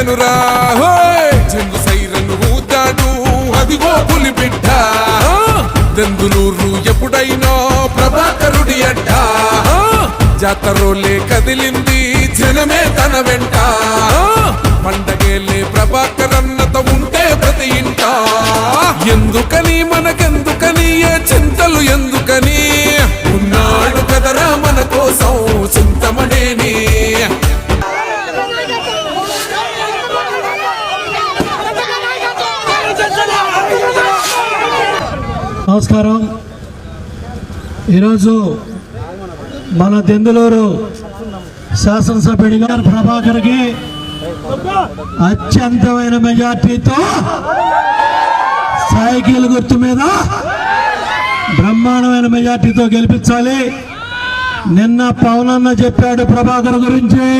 వచ్చెనురా చెంగు సైరను ఊతాడు అదిగో పులి బిడ్డ దెందులూరు ఎప్పుడైనా ప్రభాకరుడి అడ్డ జాతరోలే కదిలింది జనమే తన వెంట పండగేలే ప్రభాకరన్నత ఉంటే ప్రతి ఇంట ఎందుకని మనకెందుకని ఏ చింతలు ఎందుకని ఉన్నాడు కదరా మన కోసం చింతమనేని నమస్కారం. ఈరోజు మన దెందులూరు శాసనసభ్యుడిగా ప్రభాకర్కి అత్యంతమైన మెజార్టీతో సైకిల్ గుర్తు మీద బ్రహ్మాండమైన మెజార్టీతో గెలిపించాలి. నిన్న పవన్ అన్న చెప్పాడు ప్రభాకర్ గురించి.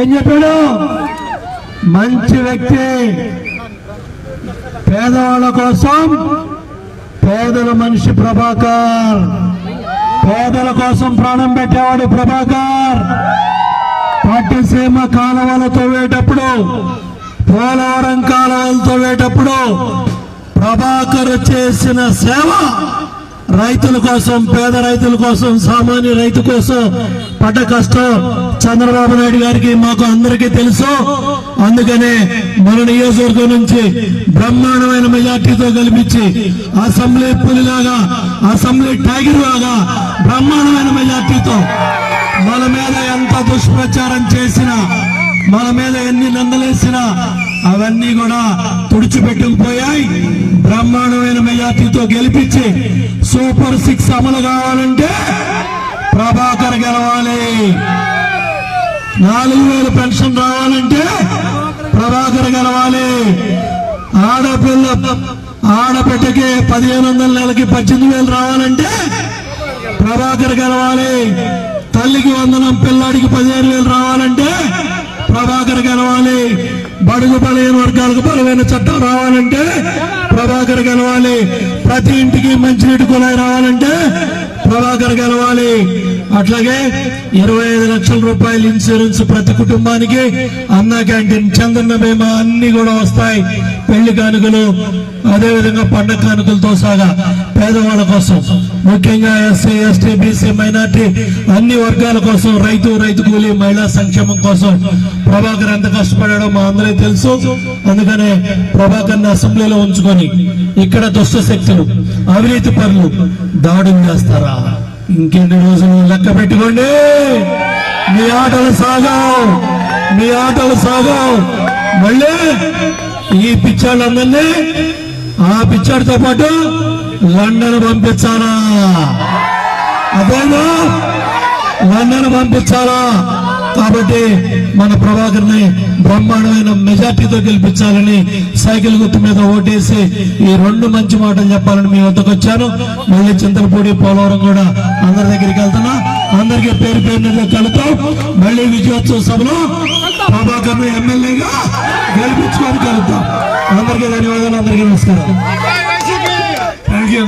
ఏం చెప్పాడు? మంచి వ్యక్తి, పేదవాళ్ళ కోసం పేదల మనిషి ప్రభాకర్, పేదల కోసం ప్రాణం పెట్టేవాడు ప్రభాకర్. పట్టిసీమ కాలువలు తవ్వేటప్పుడు, పోలవరం కాలువలు తవ్వేటప్పుడు ప్రభాకర్ చేసిన సేవ రైతుల కోసం, పేద రైతుల కోసం, సామాన్య రైతు కోసం పడ్డ కష్టం చంద్రబాబు నాయుడు గారికి మాకు అందరికీ తెలుసు. అందుకనే మన నియోజకవర్గం నుంచి బ్రహ్మాండమైన మెజార్టీతో గెలిపించి అసెంబ్లీ పులిలాగా, అసెంబ్లీ టైగర్ లాగా బ్రహ్మాండమైన మెజార్టీతో మన మీద ఎంత దుష్ప్రచారం చేసినా, మన మీద ఎన్ని నందలేసినా అవన్నీ కూడా తుడిచిపెట్టుకుపోయాయి. బ్రహ్మాండమైన మెజార్టీతో గెలిపించి సూపర్ 6 అమలు కావాలంటే ప్రభాకర్ గెలవాలి. 4000 పెన్షన్ రావాలంటే ప్రభాకర్ గెలవాలి. ఆడబిడ్డకి 1500 నెలకి 18,000 రావాలంటే ప్రభాకర్ గెలవాలి. తల్లికి వందనం పిల్లాడికి 15,000 రావాలంటే ప్రభాకర్ గెలవాలి. బడుగు బలహీన వర్గాలకు బలమైన చట్టం రావాలంటే ప్రభాకర్ గెలవాలి. ప్రతి ఇంటికి మంచినీటి కుళాయి రావాలంటే ప్రభాకర్ గెలవాలి. అట్లాగే 25 లక్షల రూపాయలు ఇన్సూరెన్స్ ప్రతి కుటుంబానికి, అన్నా క్యాంటీన్, చంద్రన్న బీమా అన్ని కూడా వస్తాయి. పెళ్లి కానుకలు, అదేవిధంగా పండగ కానుకలతో సహా పేదవాళ్ళ కోసం, ముఖ్యంగా ఎస్సీ, ఎస్టీ, బీసీ, మైనార్టీ అన్ని వర్గాల కోసం, రైతు కూలీ, మహిళా సంక్షేమం కోసం ప్రభాకర్ ఎంత కష్టపడాడో మా అందరికీ తెలుసు. అందుకనే ప్రభాకర్ ని అసెంబ్లీలో ఉంచుకొని ఇక్కడ దుష్ట శక్తులు, అవినీతి పనులు దాడులు చేస్తారా? ఇంకెన్ని రోజులు లెక్క పెట్టుకోండి. మీ ఆటలు సాగావు. మళ్ళీ ఈ పిచ్చాళ్ళందరినీ ఆ పిచ్చాడితో పాటు లండన్ పంపించాలా? అదేనా, లండన్ పంపించాలా? కాబట్టి మన ప్రభాకర్ ని బ్రహ్మాండమైన మెజార్టీతో గెలిపించాలని సైకిల్ గుర్తు మీద ఓటేసి ఈ 2 మంచి మాటలు చెప్పాలని మీ వద్దకు వచ్చాను. మళ్ళీ చింతలపూడి, పోలవరం కూడా అందరి దగ్గరికి వెళ్తున్నా. అందరికీ పేరు పేరు కలుపుతాం. మళ్ళీ విజయోత్సవ సభలో ప్రభాకర్ ని ఎమ్మెల్యేగా గెలిపించుకొని కలుపుతాం. అందరికీ ధన్యవాదాలు. అందరికీ నమస్కారం. Thank you.